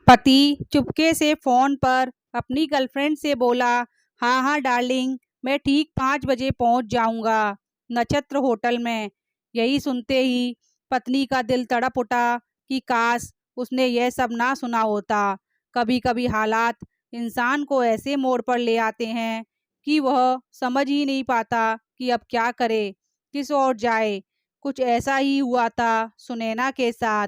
पति चुपके से फोन पर अपनी गर्लफ्रेंड से बोला, हाँ हाँ डार्लिंग, मैं ठीक 5 बजे पहुंच जाऊंगा नक्षत्र होटल में। यही सुनते ही पत्नी का दिल तड़प उठा कि काश उसने यह सब ना सुना होता। कभी कभी हालात इंसान को ऐसे मोड़ पर ले आते हैं कि वह समझ ही नहीं पाता कि अब क्या करे, किस ओर जाए। कुछ ऐसा ही हुआ था सुनैना के साथ।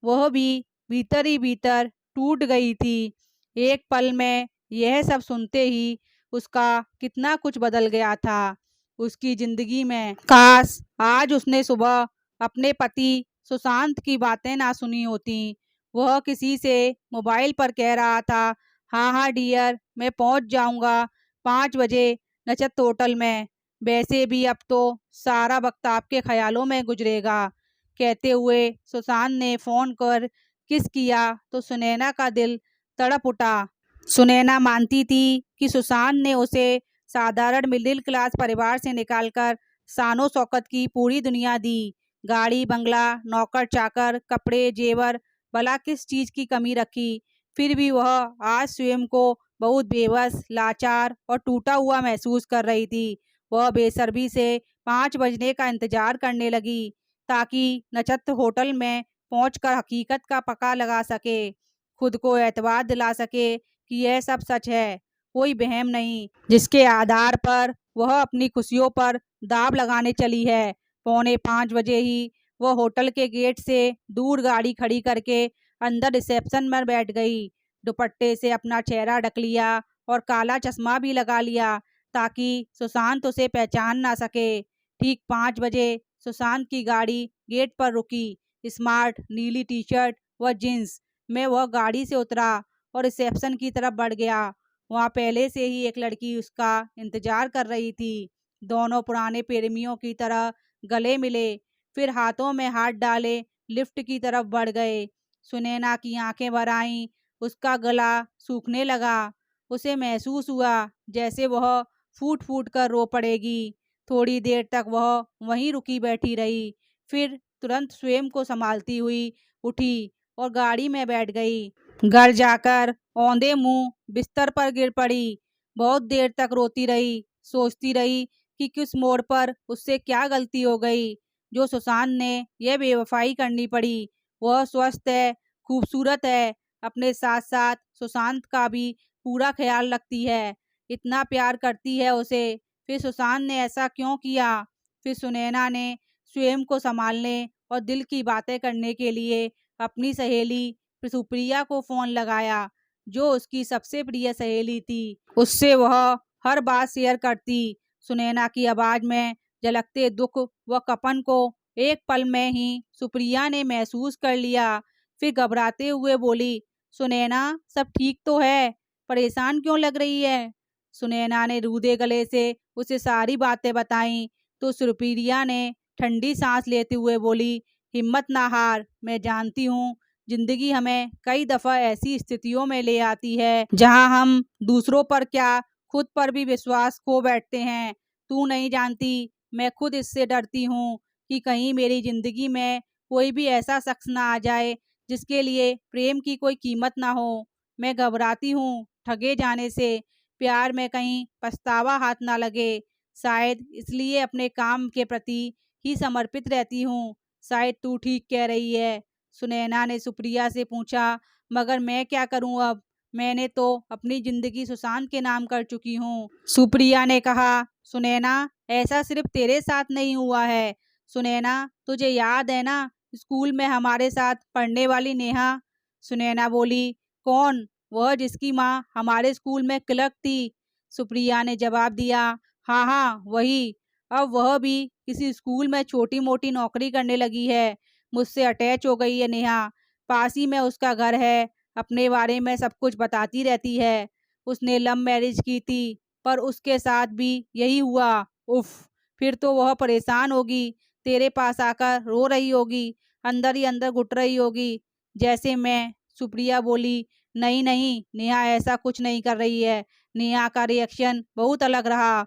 वह भी भीतर ही भीतर टूट गई थी। एक पल में यह सब सुनते ही उसका कितना कुछ बदल गया था उसकी जिंदगी में। काश आज उसने सुबह अपने पति सुशांत की बातें ना सुनी होती। वह किसी से मोबाइल पर कह रहा था, हाँ हाँ डियर, मैं पहुंच जाऊंगा 5 बजे नक्षत्र होटल में। वैसे भी अब तो सारा वक्त आपके ख्यालों में गुजरेगा। कहते हुए सुशांत ने फोन कर किस किया तो सुनैना का दिल तड़प उठा। सुनैना मानती थी कि सुशांत ने उसे साधारण मिडिल क्लास परिवार से निकालकर शानो शौकत की पूरी दुनिया दी। गाड़ी बंगला, नौकर चाकर, कपड़े जेवर, भला किस चीज की कमी रखी। फिर भी वह आज स्वयं को बहुत बेबस, लाचार और टूटा हुआ महसूस कर रही थी। वह बेसब्री से 5 बजने का इंतजार करने लगी ताकि नक्षत्र होटल में पहुंचकर हकीकत का पता लगा सके, खुद को एतबार दिला सके कि यह सब सच है, कोई वहम नहीं जिसके आधार पर वह अपनी खुशियों पर दाव लगाने चली है। 4:45 बजे ही वह होटल के गेट से दूर गाड़ी खड़ी करके अंदर रिसेप्शन में बैठ गई। दुपट्टे से अपना चेहरा ढक लिया और काला चश्मा भी लगा लिया ताकि सुशांत उसे पहचान ना सके। ठीक 5 बजे सुशांत की गाड़ी गेट पर रुकी। स्मार्ट नीली टी शर्ट व जींस में वह गाड़ी से उतरा और रिसेप्शन की तरफ बढ़ गया। वहाँ पहले से ही एक लड़की उसका इंतजार कर रही थी। दोनों पुराने प्रेमियों की तरह गले मिले, फिर हाथों में हाथ डाले लिफ्ट की तरफ बढ़ गए। सुनैना की आंखें भर आईं, उसका गला सूखने लगा। उसे महसूस हुआ जैसे वह फूट फूट कर रो पड़ेगी। थोड़ी देर तक वह वहीं रुकी बैठी रही, फिर तुरंत स्वयं को संभालती हुई उठी और गाड़ी में बैठ गई। घर जाकर औंधे मुंह बिस्तर पर गिर पड़ी। बहुत देर तक रोती रही, सोचती रही कि किस मोड़ पर उससे क्या गलती हो गई जो सुशांत ने यह बेवफाई करनी पड़ी। वह स्वस्थ है, खूबसूरत है, अपने साथ साथ सुशांत का भी पूरा ख्याल रखती है, इतना प्यार करती है उसे। फिर सुशांत ने ऐसा क्यों किया? फिर सुनैना ने स्वयं को संभालने और दिल की बातें करने के लिए अपनी सहेली सुप्रिया को फोन लगाया, जो उसकी सबसे प्रिय सहेली थी। उससे वह हर बात शेयर करती। सुनैना की आवाज में झलकते दुख व कपन को एक पल में ही सुप्रिया ने महसूस कर लिया। फिर घबराते हुए बोली, सुनैना सब ठीक तो है? परेशान क्यों लग रही है? सुनैना ने रूधे गले से उसे सारी बातें बताईं तो सुप्रिया ने ठंडी सांस लेते हुए बोली, हिम्मत ना हार, मैं जानती हूँ जिंदगी हमें कई दफा ऐसी स्थितियों में ले आती है जहां हम दूसरों पर क्या खुद पर भी विश्वास खो बैठते हैं। तू नहीं जानती, मैं खुद इससे डरती हूँ कि कहीं मेरी जिंदगी में कोई भी ऐसा शख्स ना आ जाए जिसके लिए प्रेम की कोई कीमत ना हो। मैं घबराती हूँ ठगे जाने से, प्यार में कहीं पछतावा हाथ ना लगे। शायद इसलिए अपने काम के प्रति ही समर्पित रहती हूँ। शायद तू ठीक कह रही है। सुनैना ने सुप्रिया से पूछा, मगर मैं क्या करूं अब? मैंने तो अपनी जिंदगी सुशांत के नाम कर चुकी हूं। सुप्रिया ने कहा, सुनैना ऐसा सिर्फ तेरे साथ नहीं हुआ है। सुनैना तुझे याद है ना, स्कूल में हमारे साथ पढ़ने वाली नेहा? सुनैना बोली, कौन? वह जिसकी माँ हमारे स्कूल में क्लर्क थी। सुप्रिया ने जवाब दिया, हाँ हाँ वही। अब वह भी किसी स्कूल में छोटी मोटी नौकरी करने लगी है। मुझसे अटैच हो गई है नेहा। पास ही में उसका घर है। अपने बारे में सब कुछ बताती रहती है। उसने लव मैरिज की थी पर उसके साथ भी यही हुआ। उफ, फिर तो वह परेशान होगी, तेरे पास आकर रो रही होगी, अंदर ही अंदर घुट रही होगी जैसे मैं। सुप्रिया बोली, नहीं नहीं नेहा ऐसा कुछ नहीं कर रही है। नेहा का रिएक्शन बहुत अलग रहा।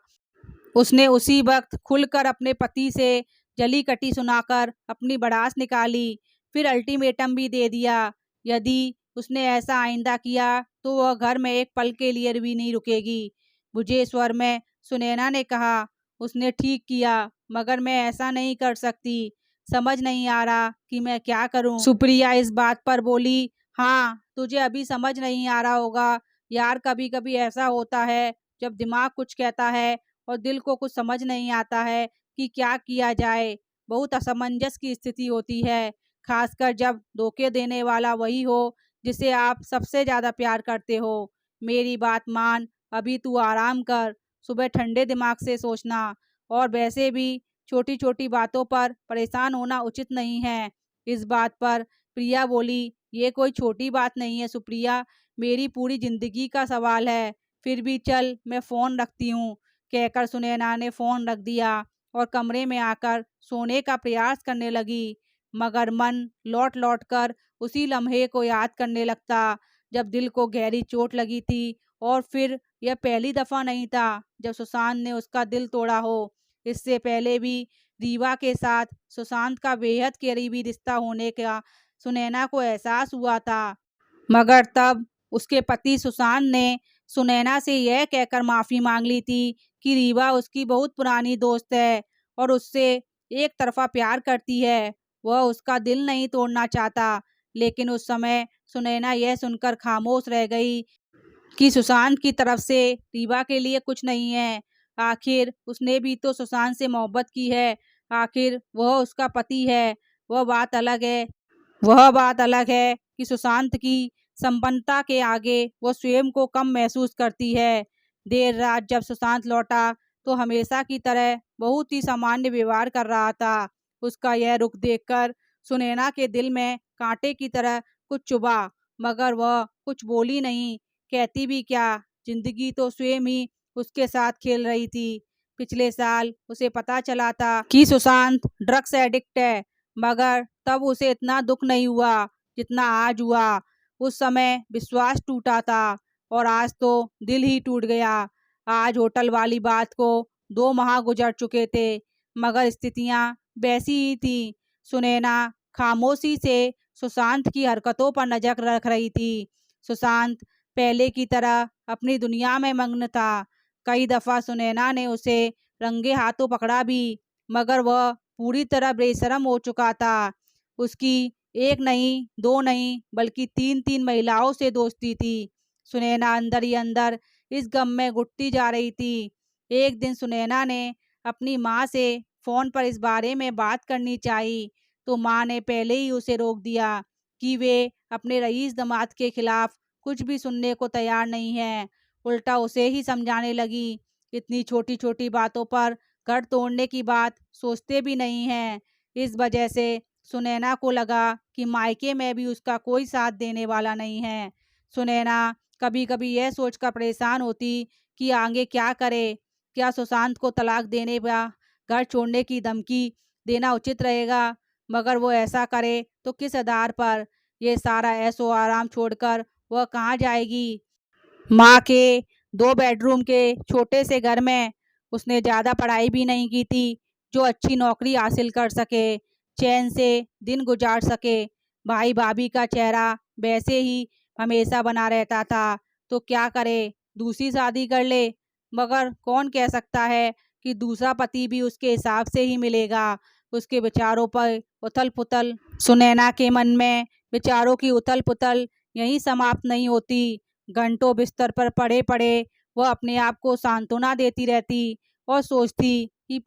उसने उसी वक्त खुलकर अपने पति से जली कटी सुनाकर अपनी भड़ास निकाली। फिर अल्टीमेटम भी दे दिया, यदि उसने ऐसा आइंदा किया तो वह घर में एक पल के लिए भी नहीं रुकेगी। बुझे स्वर में सुनैना ने कहा, उसने ठीक किया, मगर मैं ऐसा नहीं कर सकती। समझ नहीं आ रहा कि मैं क्या करूं। सुप्रिया इस बात पर बोली, हाँ, तुझे अभी समझ नहीं आ रहा होगा यार, कभी कभी ऐसा होता है जब दिमाग कुछ कहता है और दिल को कुछ समझ नहीं आता है कि क्या किया जाए। बहुत असमंजस की स्थिति होती है, खासकर जब धोखे देने वाला वही हो जिसे आप सबसे ज़्यादा प्यार करते हो। मेरी बात मान, अभी तू आराम कर, सुबह ठंडे दिमाग से सोचना। और वैसे भी छोटी छोटी बातों पर परेशान होना उचित नहीं है। इस बात पर प्रिया बोली, ये कोई छोटी बात नहीं है सुप्रिया, मेरी पूरी जिंदगी का सवाल है। फिर भी चल, मैं फ़ोन रखती हूँ, कहकर सुनैना ने फ़ोन रख दिया और कमरे में आकर सोने का प्रयास करने लगी। मगर मन लौट लौट कर उसी लम्हे को याद करने लगता जब दिल को गहरी चोट लगी थी। और फिर यह पहली दफ़ा नहीं था जब सुशांत ने उसका दिल तोड़ा हो। इससे पहले भी रीवा के साथ सुशांत का बेहद करीबी रिश्ता होने का सुनैना को एहसास हुआ था, मगर तब उसके पति सुशांत ने सुनैना से यह कहकर माफ़ी मांग ली थी कि रीवा उसकी बहुत पुरानी दोस्त है और उससे एक तरफा प्यार करती है। वह उसका दिल नहीं तोड़ना चाहता। लेकिन उस समय सुनैना यह सुनकर खामोश रह गई कि सुशांत की तरफ से रीवा के लिए कुछ नहीं है। आखिर उसने भी तो सुशांत से मोहब्बत की है, आखिर वह उसका पति है। वह बात अलग है वह बात अलग है कि सुशांत की संपन्नता के आगे वो स्वयं को कम महसूस करती है। देर रात जब सुशांत लौटा तो हमेशा की तरह बहुत ही सामान्य व्यवहार कर रहा था। उसका यह रुख देखकर सुनैना के दिल में कांटे की तरह कुछ चुभा, मगर वह कुछ बोली नहीं। कहती भी क्या, जिंदगी तो स्वयं ही उसके साथ खेल रही थी। पिछले साल उसे पता चला था कि सुशांत ड्रग्स एडिक्ट है, मगर तब उसे इतना दुख नहीं हुआ जितना आज हुआ। उस समय विश्वास टूटा था और आज तो दिल ही टूट गया। आज होटल वाली बात को 2 माह गुजर चुके थे, मगर स्थितियां वैसी ही थी। सुनैना खामोशी से सुशांत की हरकतों पर नजर रख रही थी। सुशांत पहले की तरह अपनी दुनिया में मग्न था। कई दफा सुनैना ने उसे रंगे हाथों पकड़ा भी, मगर वह पूरी तरह बेशर्म हो चुका था। उसकी एक नहीं, दो नहीं, बल्कि 3-3 महिलाओं से दोस्ती थी। सुनैना अंदर ही अंदर इस गम में घुटती जा रही थी। एक दिन सुनैना ने अपनी माँ से फ़ोन पर इस बारे में बात करनी चाहिए, तो माँ ने पहले ही उसे रोक दिया कि वे अपने रईस दामाद के खिलाफ कुछ भी सुनने को तैयार नहीं है। उल्टा उसे ही समझाने लगी, इतनी छोटी छोटी बातों पर घर तोड़ने की बात सोचते भी नहीं हैं। इस वजह से सुनैना को लगा कि मायके में भी उसका कोई साथ देने वाला नहीं है। सुनैना कभी कभी यह सोचकर परेशान होती कि आगे क्या करे। क्या सुशांत को तलाक देने या घर छोड़ने की धमकी देना उचित रहेगा? मगर वो ऐसा करे तो किस आधार पर? ये सारा ऐशो आराम छोड़कर वह कहाँ जाएगी? माँ के 2 बेडरूम के छोटे से घर में उसने ज़्यादा पढ़ाई भी नहीं की थी जो अच्छी नौकरी हासिल कर सके, चैन से दिन गुजार सके। भाई भाभी का चेहरा वैसे ही हमेशा बना रहता था, तो क्या करे, दूसरी शादी कर ले। मगर कौन कह सकता है कि दूसरा पति भी उसके हिसाब से ही मिलेगा। उसके विचारों पर उथल पुथल, सुनैना के मन में विचारों की उथल पुथल यहीं समाप्त नहीं होती। घंटों बिस्तर पर पड़े पड़े वह अपने आप को सांत्वना देती रहती और सोचती कि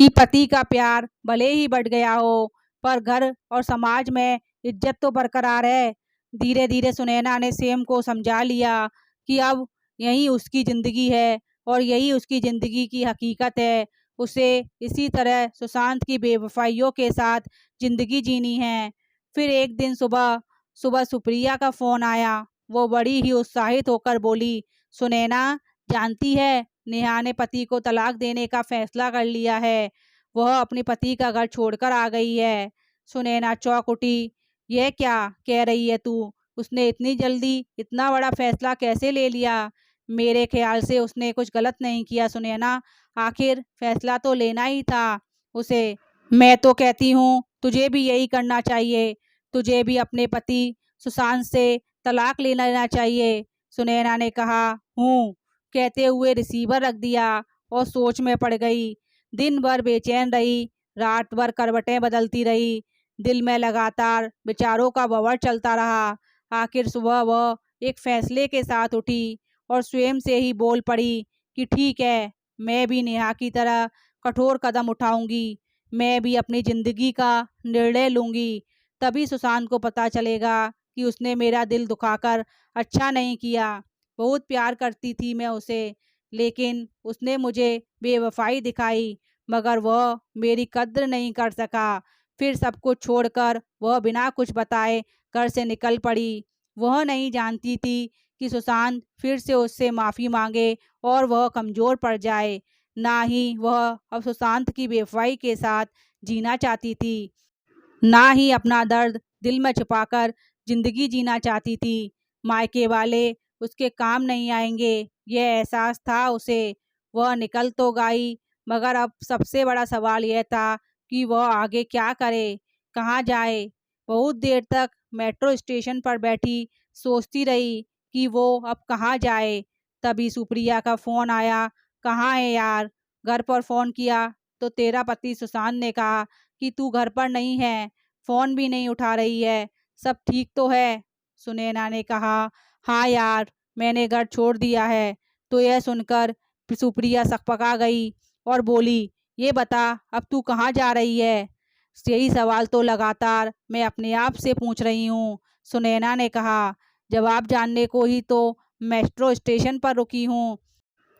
पति का प्यार भले ही बढ़ गया हो, पर घर और समाज में इज्जत तो बरकरार है। धीरे धीरे सुनैना ने सेम को समझा लिया कि अब यही उसकी ज़िंदगी है और यही उसकी ज़िंदगी की हकीकत है। उसे इसी तरह सुशांत की बेवफाइयों के साथ ज़िंदगी जीनी है। फिर एक दिन सुबह सुबह सुप्रिया का फ़ोन आया। वो बड़ी ही उत्साहित होकर बोली, सुनैना, जानती है नेहा ने पति को तलाक देने का फैसला कर लिया है। वह अपने पति का घर छोड़कर आ गई है। सुनैना चौंक उठी। यह क्या कह रही है तू? उसने इतनी जल्दी इतना बड़ा फैसला कैसे ले लिया? मेरे ख्याल से उसने कुछ गलत नहीं किया सुनैना, आखिर फैसला तो लेना ही था उसे। मैं तो कहती हूँ तुझे भी यही करना चाहिए। तुझे भी अपने पति सुशांत से तलाक ले लेना चाहिए। सुनैना ने कहा, हूँ कहते हुए रिसीवर रख दिया और सोच में पड़ गई। दिन भर बेचैन रही, रात भर करवटें बदलती रही। दिल में लगातार विचारों का भंवर चलता रहा। आखिर सुबह वह एक फैसले के साथ उठी और स्वयं से ही बोल पड़ी कि ठीक है, मैं भी नेहा की तरह कठोर कदम उठाऊंगी। मैं भी अपनी ज़िंदगी का निर्णय लूंगी। तभी सुशांत को पता चलेगा कि उसने मेरा दिल दुखाकर अच्छा नहीं किया। बहुत प्यार करती थी मैं उसे, लेकिन उसने मुझे बेवफाई दिखाई, मगर वह मेरी कद्र नहीं कर सका। फिर सब कुछ छोड़कर वह बिना कुछ बताए घर से निकल पड़ी। वह नहीं जानती थी कि सुशांत फिर से उससे माफ़ी मांगे और वह कमज़ोर पड़ जाए। ना ही वह अब सुशांत की बेवफाई के साथ जीना चाहती थी, ना ही अपना दर्द दिल में छुपाकर जिंदगी जीना चाहती थी। मायके वाले उसके काम नहीं आएंगे, यह एहसास था उसे। वह निकल तो गई, मगर अब सबसे बड़ा सवाल यह था कि वह आगे क्या करे, कहाँ जाए। बहुत देर तक मेट्रो स्टेशन पर बैठी सोचती रही कि वो अब कहाँ जाए। तभी सुप्रिया का फ़ोन आया। कहाँ है यार? घर पर फ़ोन किया तो तेरा पति सुशांत ने कहा कि तू घर पर नहीं है, फ़ोन भी नहीं उठा रही है, सब ठीक तो है? सुनैना ने कहा, हाँ यार, मैंने घर छोड़ दिया है। तो यह सुनकर सुप्रिया सकपका गई और बोली, ये बता अब तू कहाँ जा रही है? यही सवाल तो लगातार मैं अपने आप से पूछ रही हूँ, सुनैना ने कहा। जवाब जानने को ही तो मेट्रो स्टेशन पर रुकी हूँ।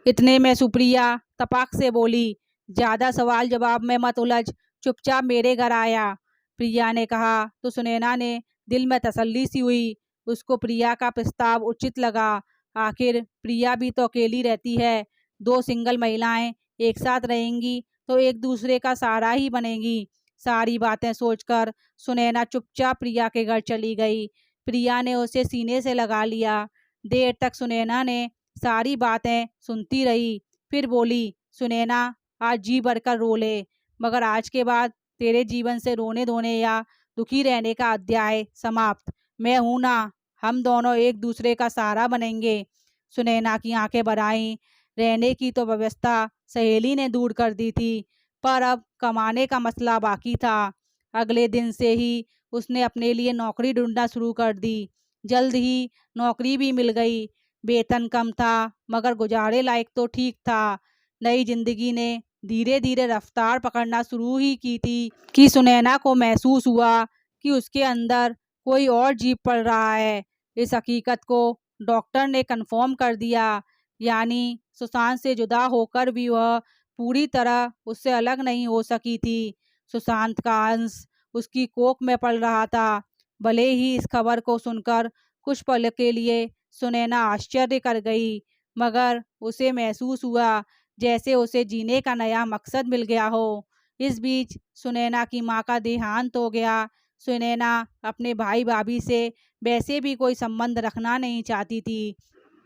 इतने में सुप्रिया तपाक से बोली, ज़्यादा सवाल जवाब में मत उलझ, चुपचाप मेरे घर आया। प्रिया ने कहा तो सुनैना ने दिल में तसल्ली सी हुई। उसको प्रिया का प्रस्ताव उचित लगा। आखिर प्रिया भी तो अकेली रहती है। दो सिंगल महिलाएं एक साथ रहेंगी तो एक दूसरे का सहारा ही बनेंगी। सारी बातें सोचकर सुनैना चुपचाप प्रिया के घर चली गई। प्रिया ने उसे सीने से लगा लिया। देर तक सुनैना ने सारी बातें सुनती रही, फिर बोली, सुनैना, आज जी भरकर रो ले, मगर आज के बाद तेरे जीवन से रोने धोने या दुखी रहने का अध्याय समाप्त। मैं हूं ना, हम दोनों एक दूसरे का सहारा बनेंगे। सुनैना की आंखें भर आईं। रहने की तो व्यवस्था सहेली ने दूर कर दी थी, पर अब कमाने का मसला बाकी था। अगले दिन से ही उसने अपने लिए नौकरी ढूंढना शुरू कर दी। जल्द ही नौकरी भी मिल गई। वेतन कम था, मगर गुजारे लायक तो ठीक था। नई जिंदगी ने धीरे धीरे रफ्तार पकड़ना शुरू ही की थी कि सुनैना को महसूस हुआ कि उसके अंदर कोई और जीव पल रहा है। इस हकीकत को डॉक्टर ने कंफर्म कर दिया, यानी सुशांत से जुदा होकर भी वह पूरी तरह उससे अलग नहीं हो सकी थी। सुशांत का अंश उसकी कोख में पल रहा था। भले ही इस खबर को सुनकर कुछ पल के लिए सुनैना आश्चर्य कर गई, मगर उसे महसूस हुआ जैसे उसे जीने का नया मकसद मिल गया हो। इस बीच सुनैना की मां का देहांत हो गया। सुनैना अपने भाई भाभी से वैसे भी कोई संबंध रखना नहीं चाहती थी।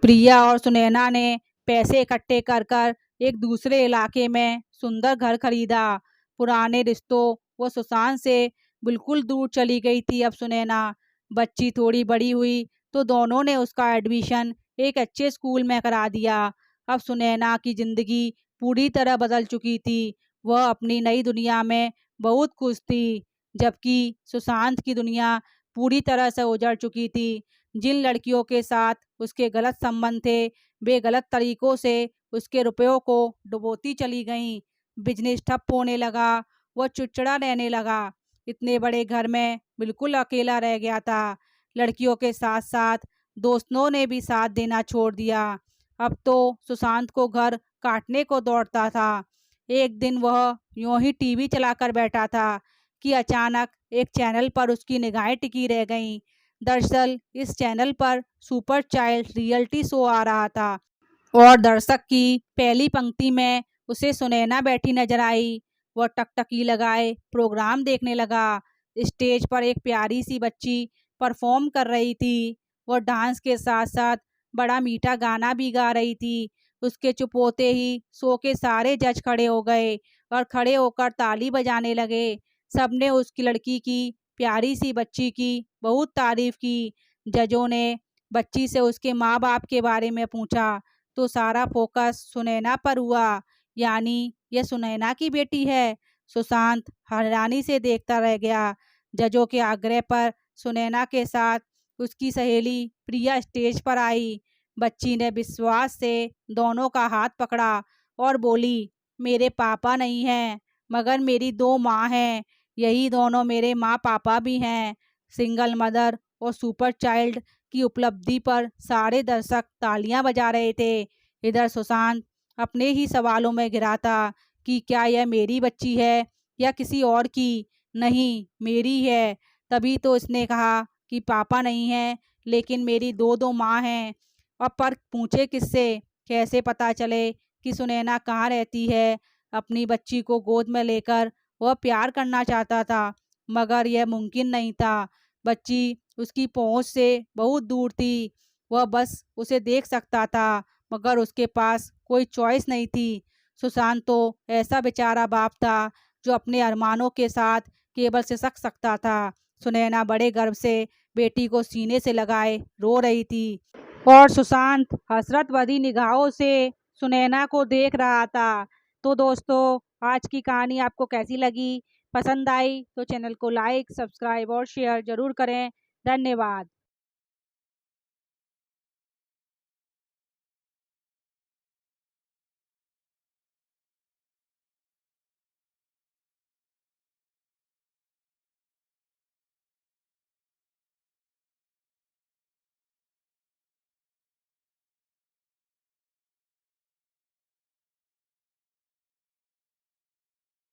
प्रिया और सुनैना ने पैसे इकट्ठे कर कर एक दूसरे इलाके में सुंदर घर खरीदा। पुराने रिश्तों व सुशांत से बिल्कुल दूर चली गई थी अब सुनैना। बच्ची थोड़ी बड़ी हुई तो दोनों ने उसका एडमिशन एक अच्छे स्कूल में करा दिया। अब सुनैना की ज़िंदगी पूरी तरह बदल चुकी थी। वह अपनी नई दुनिया में बहुत खुश थी, जबकि सुशांत की दुनिया पूरी तरह से उजड़ चुकी थी। जिन लड़कियों के साथ उसके गलत संबंध थे, वे गलत तरीकों से उसके रुपयों को डुबोती चली गईं। बिजनेस ठप होने लगा, वह चिड़चिड़ा रहने लगा। इतने बड़े घर में बिल्कुल अकेला रह गया था। लड़कियों के साथ साथ दोस्तों ने भी साथ देना छोड़ दिया। अब तो सुशांत को घर काटने को दौड़ता था। एक दिन वह यूं ही टीवी चलाकर बैठा था कि अचानक एक चैनल पर उसकी निगाहें टिकी रह गईं। दरअसल इस चैनल पर सुपर चाइल्ड रियलिटी शो आ रहा था और दर्शक की पहली पंक्ति में उसे सुनैना बैठी नजर आई। वह टकटकी लगाए प्रोग्राम देखने लगा। स्टेज पर एक प्यारी सी बच्ची परफॉर्म कर रही थी। वह डांस के साथ साथ बड़ा मीठा गाना भी गा रही थी। उसके चुप होते ही शो के सारे जज खड़े हो गए और खड़े होकर ताली बजाने लगे। सबने उसकी लड़की की, प्यारी सी बच्ची की बहुत तारीफ की। जजों ने बच्ची से उसके माँ बाप के बारे में पूछा तो सारा फोकस सुनैना पर हुआ, यानी यह सुनैना की बेटी है। सुशांत हैरानी से देखता रह गया। जजों के आग्रह पर सुनैना के साथ उसकी सहेली प्रिया स्टेज पर आई। बच्ची ने विश्वास से दोनों का हाथ पकड़ा और बोली, मेरे पापा नहीं हैं, मगर मेरी दो माँ हैं। यही दोनों मेरे माँ पापा भी हैं। सिंगल मदर और सुपर चाइल्ड की उपलब्धि पर सारे दर्शक तालियां बजा रहे थे। इधर सुशांत अपने ही सवालों में घिरा था कि क्या यह मेरी बच्ची है या किसी और की। नहीं, मेरी है। तभी तो इसने कहा कि पापा नहीं है, लेकिन मेरी दो दो माँ हैं। अब पर पूछे किससे, कैसे पता चले कि सुनैना कहाँ रहती है। अपनी बच्ची को गोद में लेकर वह प्यार करना चाहता था, मगर यह मुमकिन नहीं था। बच्ची उसकी पहुंच से बहुत दूर थी। वह बस उसे देख सकता था, मगर उसके पास कोई चॉइस नहीं थी। सुशांत तो ऐसा बेचारा बाप था जो अपने अरमानों के साथ केवल सिसक सकता था। सुनैना बड़े गर्व से बेटी को सीने से लगाए रो रही थी और सुशांत हसरत भरी निगाहों से सुनैना को देख रहा था। तो दोस्तों, आज की कहानी आपको कैसी लगी? पसंद आई तो चैनल को लाइक, सब्सक्राइब और शेयर जरूर करें। धन्यवाद।